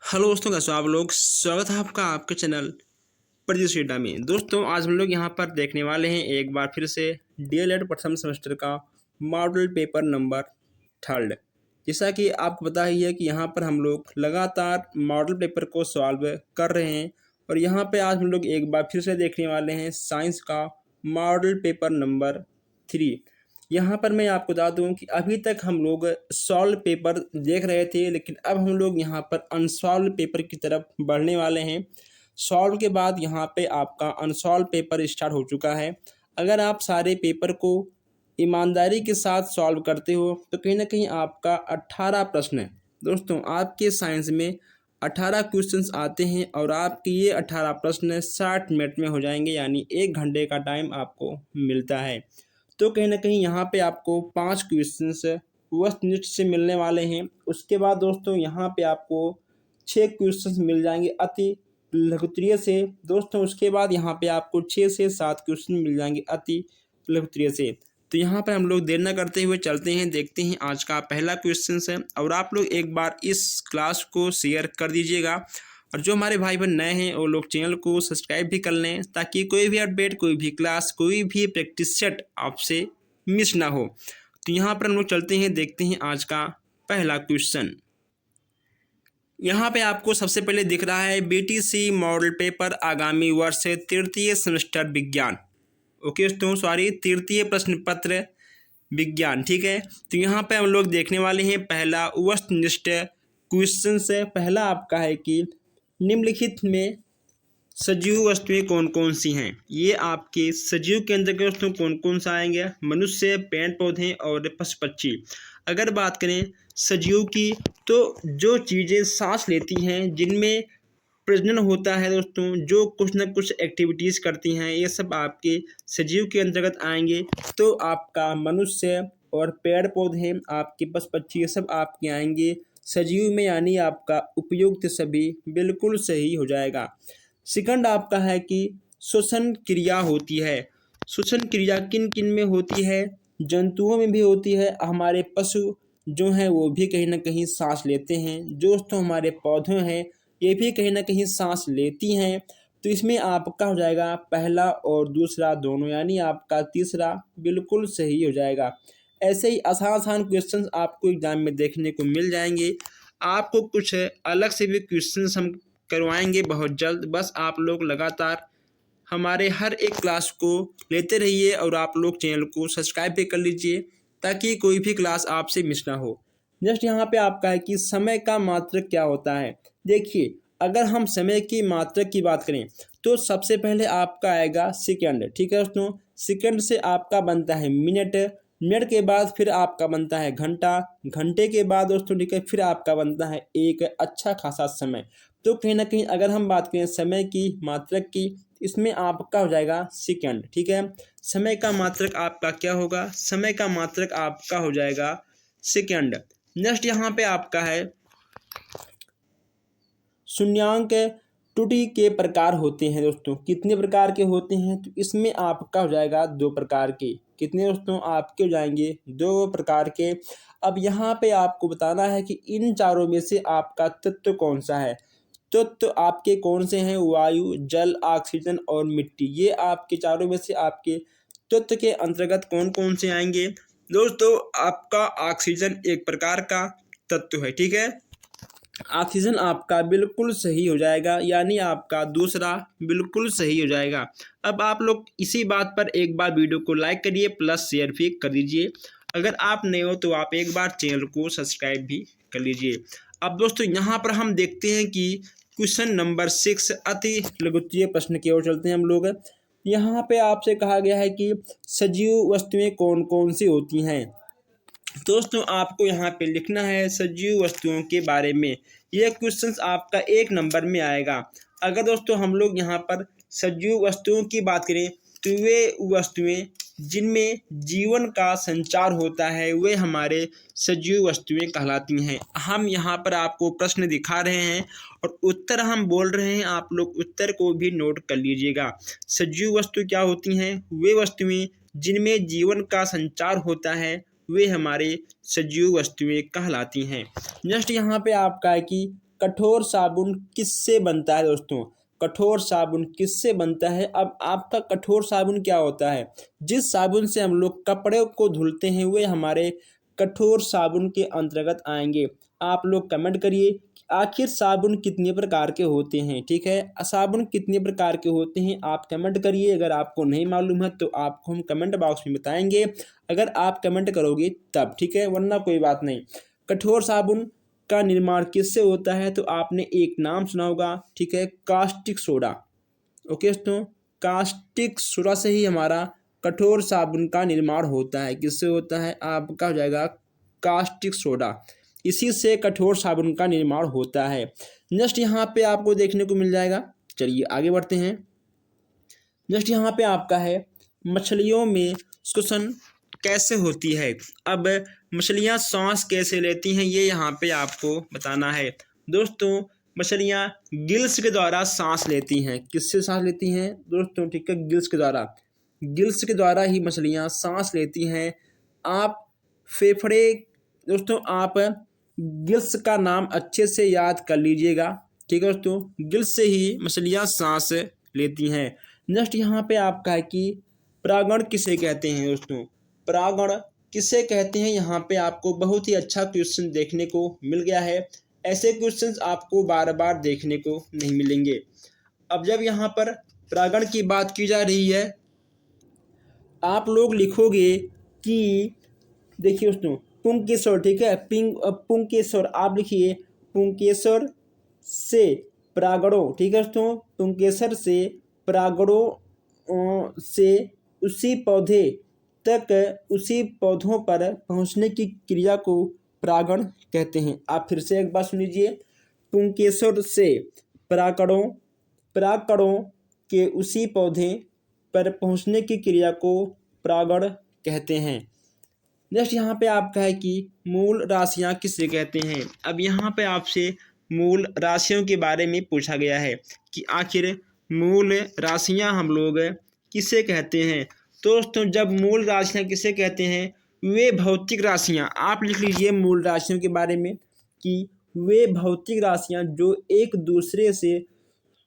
Hello दोस्तों, कैसे हो आप लोग। स्वागत है आपका आपके चैनल प्रदीप डेटा में। दोस्तों आज हम लोग यहाँ पर देखने वाले हैं एक बार फिर से डीएलएड प्रथम सेमेस्टर का मॉडल पेपर नंबर 3। जैसा कि आपको पता ही है कि यहाँ पर हम लोग लगातार मॉडल पेपर को सॉल्व कर रहे हैं और यहाँ पे आज हम लोग एक बार फिर से देखने वाले हैं साइंस का मॉडल पेपर नंबर 3। यहाँ पर मैं आपको बता दूं कि अभी तक हम लोग सॉल्व पेपर देख रहे थे, लेकिन अब हम लोग यहाँ पर अनसॉल्व पेपर की तरफ बढ़ने वाले हैं। सॉल्व के बाद यहाँ पे आपका अनसॉल्व पेपर स्टार्ट हो चुका है। अगर आप सारे पेपर को ईमानदारी के साथ सॉल्व करते हो तो कहीं ना कहीं आपका 18 प्रश्न है। दोस्तों आपके साइंस में 18 क्वेश्चंस आते हैं और आपके ये 18 प्रश्न 60 मिनट में हो जाएंगे, यानी 1 घंटे का टाइम आपको मिलता है। तो कहीं ना कहीं यहाँ पे आपको 5 क्वेश्चंस वस्तुनिष्ठ से मिलने वाले हैं। उसके बाद दोस्तों यहाँ पे आपको 6 क्वेश्चंस मिल जाएंगे अति लघुत्तरीय से। दोस्तों उसके बाद यहाँ पे आपको 6 से 7 क्वेश्चन मिल जाएंगे अति लघुत्तरीय से। तो यहाँ पर हम लोग देर न करते हुए चलते हैं, देखते हैं आज का पहला क्वेश्चन है। और आप लोग एक बार इस क्लास को शेयर कर दीजिएगा और जो हमारे भाई बहन नए हैं वो लोग चैनल को सब्सक्राइब भी कर लें, ताकि कोई भी अपडेट, कोई भी क्लास, कोई भी प्रैक्टिस सेट आपसे मिस ना हो। तो यहाँ पर हम लोग चलते हैं, देखते हैं आज का पहला क्वेश्चन। यहाँ पे आपको सबसे पहले दिख रहा है बीटीसी मॉडल पेपर आगामी वर्ष तृतीय सेमेस्टर विज्ञान। ओके दोस्तों, सॉरी, तृतीय प्रश्न पत्र विज्ञान, ठीक है। तो यहाँ पे हम लोग देखने वाले हैं पहला वस्तुनिष्ठ क्वेश्चन से। पहला आपका है कि निम्नलिखित में सजीव वस्तुएं कौन कौन सी हैं। ये आपके सजीव के अंदर के वस्तु कौन कौन सा आएंगे? मनुष्य, पेड़ पौधे और पशु पक्षी। अगर बात करें सजीव की, तो जो चीज़ें सांस लेती हैं, जिनमें प्रजनन होता है दोस्तों, जो कुछ ना कुछ एक्टिविटीज़ करती हैं, ये सब आपके सजीव के अंतर्गत आएंगे। तो आपका मनुष्य और पेड़ पौधे, आपके पशु पक्षी, ये सब आपके आएंगे सजीव में, यानी आपका उपयुक्त सभी बिल्कुल सही हो जाएगा। सेकंड आपका है कि श्वसन क्रिया होती है। श्वसन क्रिया किन किन में होती है? जंतुओं में भी होती है। हमारे पशु जो हैं वो भी कहीं ना कहीं सांस लेते हैं। दोस्तों हमारे पौधे हैं, ये भी कहीं ना कहीं सांस लेती हैं। तो इसमें आपका हो जाएगा पहला और दूसरा दोनों, यानी आपका तीसरा बिल्कुल सही हो जाएगा। ऐसे ही आसान आसान क्वेश्चंस आपको एग्जाम में देखने को मिल जाएंगे। आपको कुछ अलग से भी क्वेश्चंस हम करवाएंगे बहुत जल्द। बस आप लोग लगातार हमारे हर एक क्लास को लेते रहिए और आप लोग चैनल को सब्सक्राइब भी कर लीजिए, ताकि कोई भी क्लास आपसे मिस ना हो। जस्ट यहाँ पे आपका है कि समय का मात्रक क्या होता है। देखिए, अगर हम समय की मात्रक की बात करें तो सबसे पहले आपका आएगा सेकंड, ठीक है दोस्तों। सेकंड से आपका बनता है मिनट, मिनट के बाद फिर आपका बनता है घंटा, घंटे के बाद दोस्तों, ठीक है, फिर आपका बनता है एक अच्छा खासा समय। तो कहीं ना कहीं अगर हम बात करें समय की मात्रक की, इसमें आपका हो जाएगा सेकंड, ठीक है। समय का मात्रक आपका क्या होगा? समय का मात्रक आपका हो जाएगा सेकंड। नेक्स्ट यहाँ पे आपका है शून्यांक त्रुटि के प्रकार होते हैं दोस्तों। कितने प्रकार के होते हैं? तो इसमें आपका हो जाएगा 2 प्रकार के। कितने दोस्तों? आपके हो जाएंगे 2 प्रकार के। अब यहाँ पे आपको बताना है कि इन चारों में से आपका तत्व कौन सा है। तत्व आपके कौन से हैं? वायु, जल, ऑक्सीजन और मिट्टी। ये आपके चारों में से आपके तत्व के अंतर्गत कौन कौन से आएंगे? दोस्तों आपका ऑक्सीजन एक प्रकार का तत्व है, ठीक है। ऑक्सीजन आपका बिल्कुल सही हो जाएगा, यानी आपका दूसरा बिल्कुल सही हो जाएगा। अब आप लोग इसी बात पर एक बार वीडियो को लाइक करिए, प्लस शेयर भी कर दीजिए। अगर आप नए हो तो आप एक बार चैनल को सब्सक्राइब भी कर लीजिए। अब दोस्तों यहाँ पर हम देखते हैं कि क्वेश्चन नंबर 6 अति लघुत्तरीय प्रश्न की ओर चलते हैं हम लोग। यहाँ पे आपसे कहा गया है कि सजीव वस्तुएं कौन कौन सी होती हैं। दोस्तों आपको यहाँ पे लिखना है सजीव वस्तुओं के बारे में। यह क्वेश्चन आपका 1 नंबर में आएगा। अगर दोस्तों हम लोग यहाँ पर सजीव वस्तुओं की बात करें तो वे वस्तुएं जिनमें जीवन का संचार होता है, वे हमारे सजीव वस्तुएं कहलाती हैं। हम यहाँ पर आपको प्रश्न दिखा रहे हैं और उत्तर हम बोल रहे हैं, आप लोग उत्तर को भी नोट कर लीजिएगा। सजीव वस्तु क्या होती हैं? वे वस्तुएं जिनमें जीवन का संचार होता है, वे हमारे सजीव वस्तुएं कहलाती हैं। नेक्स्ट यहाँ पे आपका है कि कठोर साबुन किससे बनता है दोस्तों? कठोर साबुन किससे बनता है? अब आपका कठोर साबुन क्या होता है? जिस साबुन से हम लोग कपड़े को धुलते हैं वे हमारे कठोर साबुन के अंतर्गत आएंगे। आप लोग कमेंट करिए कि आखिर साबुन कितने प्रकार के होते हैं, ठीक है? साबुन कितने प्रकार के होते हैं आप कमेंट करिए। अगर आपको नहीं मालूम है तो आपको हम कमेंट बॉक्स में बताएंगे, अगर आप कमेंट करोगे तब, ठीक है? वरना कोई बात नहीं। कठोर साबुन का निर्माण किससे होता है? तो आपने एक नाम सुना होगा, ठीक है, कास्टिक सोडा। ओके दोस्तों, कास्टिक सोडा से ही हमारा कठोर साबुन का निर्माण होता है। किससे होता है? आपका हो जाएगा कास्टिक सोडा, इसी से कठोर साबुन का निर्माण होता है। नेक्स्ट यहाँ पे आपको देखने को मिल जाएगा, चलिए आगे बढ़ते हैं। नेक्स्ट यहाँ पे आपका है मछलियों में श्वसन कैसे होती है? अब मछलियाँ सांस कैसे लेती हैं ये यहाँ पे आपको बताना है। दोस्तों मछलियाँ गिल्स के द्वारा सांस लेती हैं। किससे सांस लेती हैं दोस्तों? ठीक है, गिल्स के द्वारा। गिल्स के द्वारा ही मछलियाँ सांस लेती हैं। आप फेफड़े, दोस्तों आप गिल्स का नाम अच्छे से याद कर लीजिएगा, ठीक है दोस्तों? गिल्स से ही मछलियाँ सांस लेती हैं। नेक्स्ट यहाँ पे आपका है कि परागण किसे कहते हैं दोस्तों? परागण किसे कहते हैं? यहाँ पे आपको बहुत ही अच्छा क्वेश्चन देखने को मिल गया है। ऐसे क्वेश्चंस आपको बार बार देखने को नहीं मिलेंगे। अब जब यहाँ पर परागण की बात की जा रही है, आप लोग लिखोगे कि देखिए दोस्तों पुंकेसर, ठीक है, पुंकेसर आप लिखिए, पुंकेसर से परागणों, ठीक है दोस्तों, पुंकेसर से परागणों से उसी पौधे तक, उसी पौधों पर पहुंचने की क्रिया को परागण कहते हैं। आप फिर से एक बार सुन लीजिए, पुंकेसर से परागणों, परागणों के उसी पौधे पर पहुंचने की क्रिया को परागण कहते हैं। नेक्स्ट यहाँ पे आपका है कि मूल राशियाँ किसे कहते हैं? अब यहाँ पे आपसे मूल राशियों के बारे में पूछा गया है कि आखिर मूल राशियाँ हम लोग किसे कहते हैं। तो दोस्तों जब मूल राशियाँ किसे कहते हैं? वे भौतिक राशियाँ, आप लिख लीजिए मूल राशियों के बारे में कि वे भौतिक राशियाँ जो एक दूसरे से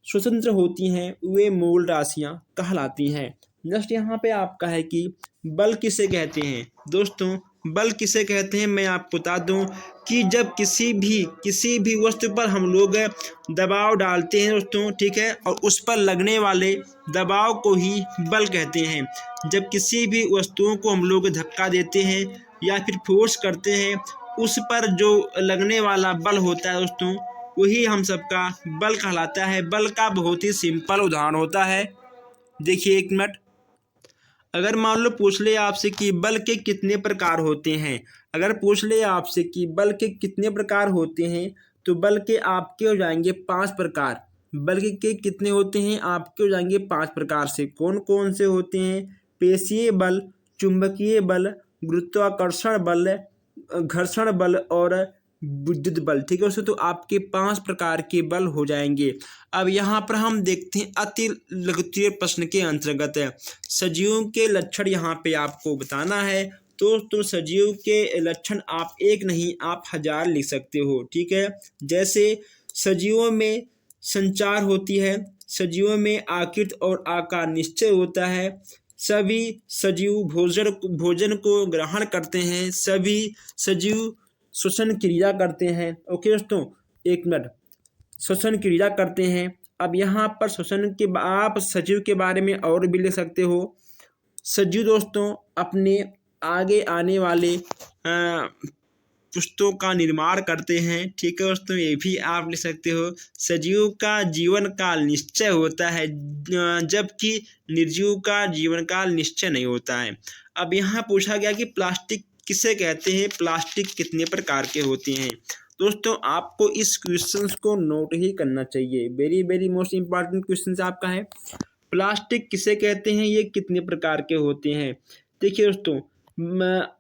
स्वतंत्र होती हैं वे मूल राशियाँ कहलाती हैं। नेक्स्ट यहाँ पे आपका है कि बल किसे कहते हैं? दोस्तों बल किसे कहते हैं मैं आपको बता दूं कि जब किसी भी वस्तु पर हम लोग दबाव डालते हैं दोस्तों, ठीक है, और उस पर लगने वाले दबाव को ही बल कहते हैं। जब किसी भी वस्तुओं को हम लोग धक्का देते हैं या फिर फोर्स करते हैं, उस पर जो लगने वाला बल होता है दोस्तों वही हम सबका बल कहलाता है। बल का बहुत ही सिंपल उदाहरण होता है। देखिए एक मिनट, अगर मान लो पूछ ले आपसे कि बल के कितने प्रकार होते हैं, अगर पूछ ले आपसे कि बल के कितने प्रकार होते हैं, तो बल के आपके हो जाएंगे 5 प्रकार। बल के कितने होते हैं? आपके हो जाएंगे 5 प्रकार से। कौन कौन से होते हैं? पेशीय बल, चुंबकीय बल, गुरुत्वाकर्षण बल, घर्षण बल और विद्युत बल, ठीक है दोस्तों। तो आपके 5 प्रकार के बल हो जाएंगे। अब यहाँ पर हम देखते हैं अति लघुत्तरीय प्रश्न के अंतर्गत सजीवों के लक्षण यहाँ पे आपको बताना है। तो सजीव के लक्षण आप एक नहीं आप 1000 लिख सकते हो, ठीक है। जैसे सजीवों में संचार होती है, सजीवों में आकृति और आकार निश्चय होता है, सभी सजीव भोजन को ग्रहण करते हैं, सभी सजीव श्वसन क्रिया करते हैं। ओके दोस्तों, एक मिनट, श्वसन क्रिया करते हैं। अब यहाँ पर श्वसन के आप सजीव के बारे में और भी लिख सकते हो। सजीव दोस्तों अपने आगे आने वाले पुष्तों का निर्माण करते हैं, ठीक है दोस्तों, ये भी आप लिख सकते हो। सजीव का जीवन काल निश्चय होता है जबकि निर्जीव का जीवन काल निश्चय नहीं होता है। अब यहाँ पूछा गया कि प्लास्टिक किसे कहते हैं, प्लास्टिक कितने प्रकार के होते हैं। दोस्तों आपको इस क्वेश्चन को नोट ही करना चाहिए, very very most important question आपका है। प्लास्टिक किसे कहते हैं, ये कितने प्रकार के होते हैं। देखिए दोस्तों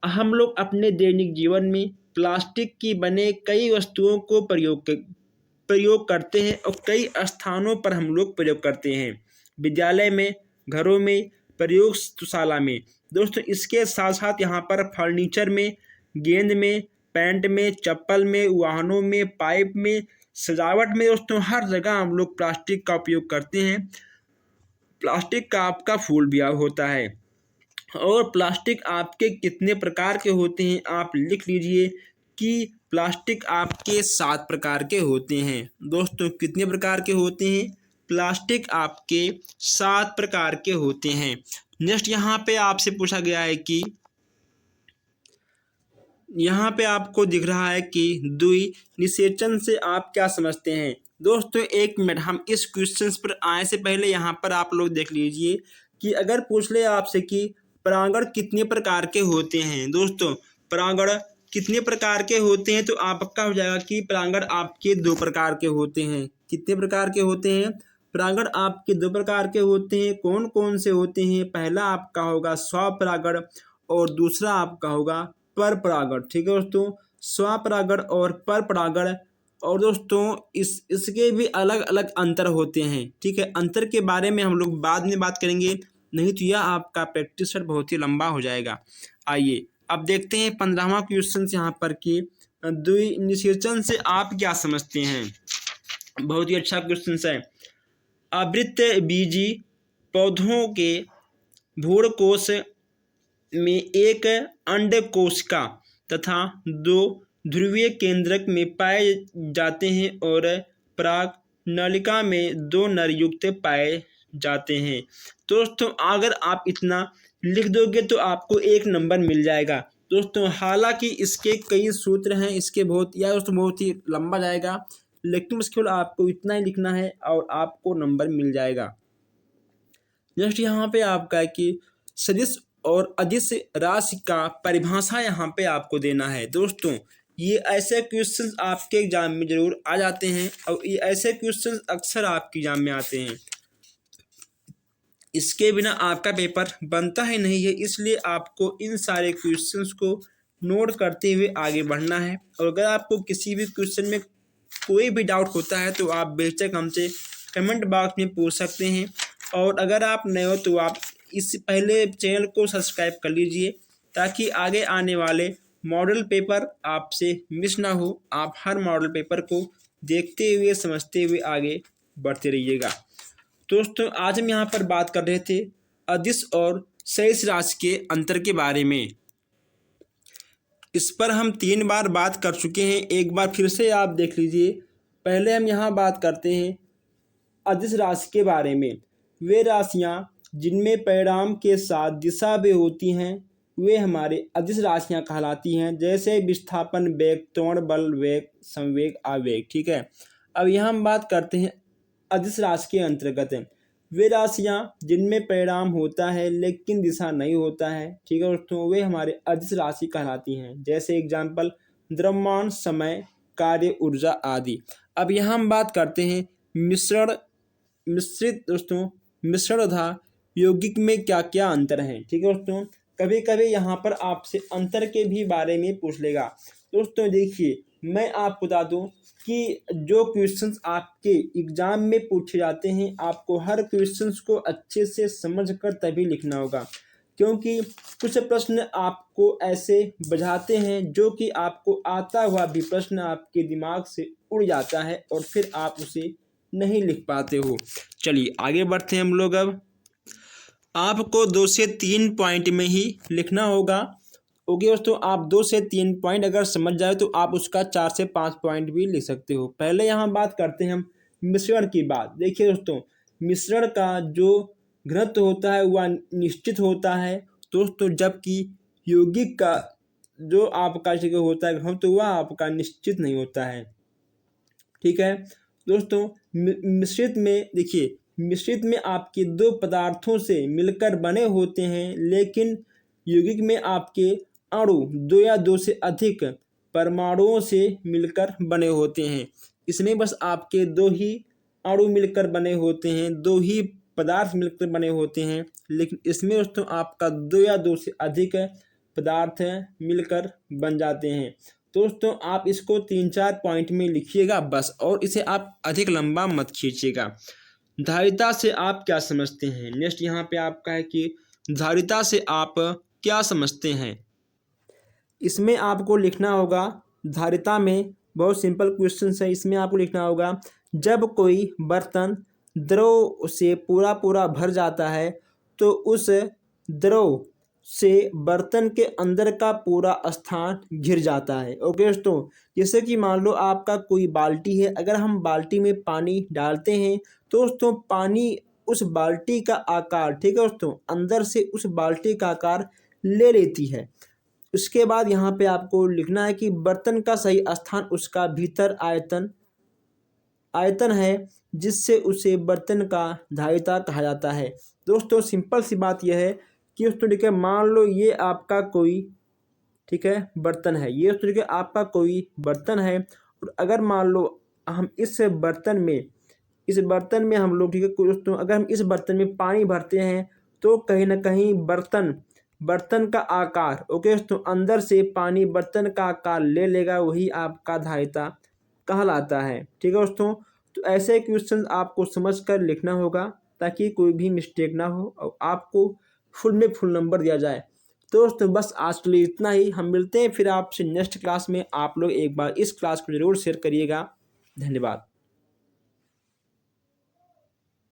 हम लोग अपने दैनिक जीवन में प्लास्टिक की बने कई वस्तुओं को प्रयोग करते हैं और कई स्थानों पर हम लोग प्रयोग करते हैं, विद्यालय में, घरों में, प्रयोगशाला में। दोस्तों इसके साथ साथ यहाँ पर फर्नीचर में, गेंद में, पैंट में, चप्पल में, वाहनों में, पाइप में, सजावट में दोस्तों हर जगह हम लोग प्लास्टिक का उपयोग करते हैं। प्लास्टिक का आपका फूल भी होता है। और प्लास्टिक आपके कितने प्रकार के होते हैं आप लिख लीजिए कि प्लास्टिक आपके 7 प्रकार के होते हैं। दोस्तों कितने प्रकार के होते हैं? प्लास्टिक आपके 7 प्रकार के होते हैं। नेक्स्ट यहाँ पे आपसे पूछा गया है कि यहाँ पे आपको दिख रहा है कि द्वि निषेचन से आप क्या समझते हैं। दोस्तों एक मिनट, हम इस क्वेश्चन पर आने से पहले यहाँ पर आप लोग देख लीजिए कि अगर पूछ ले आपसे कि परागण कितने प्रकार के होते हैं। दोस्तों परागण कितने प्रकार के होते हैं तो आपका हो जाएगा कि परागण आपके 2 प्रकार के होते हैं। कितने प्रकार के होते हैं? परागण आपके 2 प्रकार के होते हैं। कौन कौन से होते हैं? पहला आपका होगा स्वपरागण और दूसरा आपका होगा पर परागण। ठीक है दोस्तों, स्वपरागण और पर परागण। और दोस्तों इसके भी अलग अलग अंतर होते हैं। ठीक है, अंतर के बारे में हम लोग बाद में बात करेंगे, नहीं तो यह आपका प्रैक्टिस सेट बहुत ही लंबा हो जाएगा। आइए अब देखते हैं 15वां क्वेश्चन यहाँ पर कि द्विनिषेचन से आप क्या समझते हैं। बहुत ही अच्छा क्वेश्चन है। आवृत्त बीजी पौधों के भ्रूणकोश में एक अंडकोशिका तथा 2 ध्रुवीय केंद्रक में पाए जाते हैं और पराग नलिका में 2 नरयुक्त पाए जाते हैं। दोस्तों अगर आप इतना लिख दोगे तो आपको 1 नंबर मिल जाएगा। दोस्तों हालांकि इसके कई सूत्र हैं, इसके बहुत ही लंबा जाएगा, लेकिन उसके केवल आपको इतना ही लिखना है और आपको नंबर मिल जाएगा। नेक्स्ट यहाँ पे आपका है कि सदिश और अदिश राशि का परिभाषा यहाँ पे आपको देना है। दोस्तों ये ऐसे क्वेश्चंस आपके एग्जाम में जरूर आ जाते हैं और ये ऐसे क्वेश्चंस अक्सर आपके एग्जाम में आते हैं। इसके बिना आपका पेपर बनता ही नहीं है, इसलिए आपको इन सारे क्वेश्चंस को नोट करते हुए आगे बढ़ना है। और अगर आपको किसी भी क्वेश्चन में कोई भी डाउट होता है तो आप बेशक हमसे कमेंट बॉक्स में पूछ सकते हैं। और अगर आप नए हो तो आप इससे पहले चैनल को सब्सक्राइब कर लीजिए ताकि आगे आने वाले मॉडल पेपर आपसे मिस ना हो। आप हर मॉडल पेपर को देखते हुए समझते हुए आगे बढ़ते रहिएगा। दोस्तों आज हम यहाँ पर बात कर रहे थे अदिश और शेष राशि के अंतर के बारे में। इस पर हम 3 बार बात कर चुके हैं, एक बार फिर से आप देख लीजिए। पहले हम यहाँ बात करते हैं अदिश राशि के बारे में। वे राशियाँ जिनमें परिणाम के साथ दिशा भी होती हैं वे हमारे अदिश राशियाँ कहलाती हैं, जैसे विस्थापन वेग, त्वरण बल, वेग, संवेग, आवेग। ठीक है, अब यहाँ हम बात करते हैं अदिश राशि के अंतर्गत वे राशियाँ जिनमें परिणाम होता है लेकिन दिशा नहीं होता है। ठीक है दोस्तों, वे हमारे अदिश राशि कहलाती हैं, जैसे एग्जाम्पल द्रव्यमान, समय, कार्य, ऊर्जा आदि। अब यहाँ हम बात करते हैं मिश्रित दोस्तों मिश्रण तथा यौगिक में क्या क्या अंतर है। ठीक है दोस्तों, कभी कभी यहाँ पर आपसे अंतर के भी बारे में पूछ लेगा। दोस्तों देखिए मैं आपको बता दूं कि जो क्वेश्चंस आपके एग्जाम में पूछे जाते हैं आपको हर क्वेश्चंस को अच्छे से समझकर तभी लिखना होगा, क्योंकि कुछ प्रश्न आपको ऐसे बुझाते हैं जो कि आपको आता हुआ भी प्रश्न आपके दिमाग से उड़ जाता है और फिर आप उसे नहीं लिख पाते हो। चलिए आगे बढ़ते हैं हम लोग। अब आपको 2 से 3 पॉइंट में ही लिखना होगा। ओके दोस्तों, आप 2 से 3 पॉइंट अगर समझ जाए तो आप उसका 4 से 5 पॉइंट भी लिख सकते हो। पहले यहाँ बात करते हैं हम मिश्रण की बात। देखिए दोस्तों मिश्रण का जो घनत्व होता है वह निश्चित होता है दोस्तों, जबकि यौगिक का जो आपका होता है घनत्व वह आपका निश्चित नहीं होता है। ठीक है दोस्तों, मिश्रित में देखिए मिश्रित में आपके 2 पदार्थों से मिलकर बने होते हैं, लेकिन यौगिक में आपके अणु 2 या 2 से अधिक परमाणुओं से मिलकर बने होते हैं। इसमें बस आपके 2 ही अणु मिलकर बने होते हैं, 2 ही पदार्थ मिलकर बने होते हैं, लेकिन इसमें दोस्तों आपका 2 या 2 से अधिक पदार्थ मिलकर बन जाते हैं। दोस्तों आप इसको 3-4 पॉइंट में लिखिएगा बस, और इसे आप अधिक लंबा मत खींचिएगा। धारिता से आप क्या समझते हैं। नेक्स्ट यहाँ पे आपका है कि धारिता से आप क्या समझते हैं। इसमें आपको लिखना होगा धारिता में बहुत सिंपल क्वेश्चन है। इसमें आपको लिखना होगा, जब कोई बर्तन द्रव से पूरा पूरा भर जाता है तो उस द्रव से बर्तन के अंदर का पूरा स्थान घिर जाता है। ओके दोस्तों, जैसे कि मान लो आपका कोई बाल्टी है, अगर हम बाल्टी में पानी डालते हैं तो दोस्तों पानी उस बाल्टी का आकार, ठीक है दोस्तों, अंदर से उस बाल्टी का आकार ले लेती है। उसके बाद यहाँ पे आपको लिखना है कि बर्तन का सही स्थान उसका भीतर आयतन है, जिससे उसे बर्तन का धारिता कहा जाता है। दोस्तों सिंपल सी बात यह है कि दोस्तों ठीक है, मान लो ये आपका कोई, ठीक है, बर्तन है, ये दोस्तों ठीक है आपका कोई बर्तन है, और अगर मान लो हम इस बर्तन में हम लोग, ठीक है दोस्तों, अगर हम इस बर्तन में पानी भरते हैं तो कहीं ना कहीं बर्तन का आकार, ओके दोस्तों, अंदर से पानी बर्तन का आकार ले लेगा, वही आपका धारिता कहलाता है। ठीक है दोस्तों, तो ऐसे क्वेश्चन आपको समझकर लिखना होगा ताकि कोई भी मिस्टेक ना हो और आपको फुल में फुल नंबर दिया जाए। तो दोस्तों बस आज के लिए इतना ही, हम मिलते हैं फिर आपसे नेक्स्ट क्लास में। आप लोग एक बार इस क्लास को जरूर शेयर करिएगा। धन्यवाद।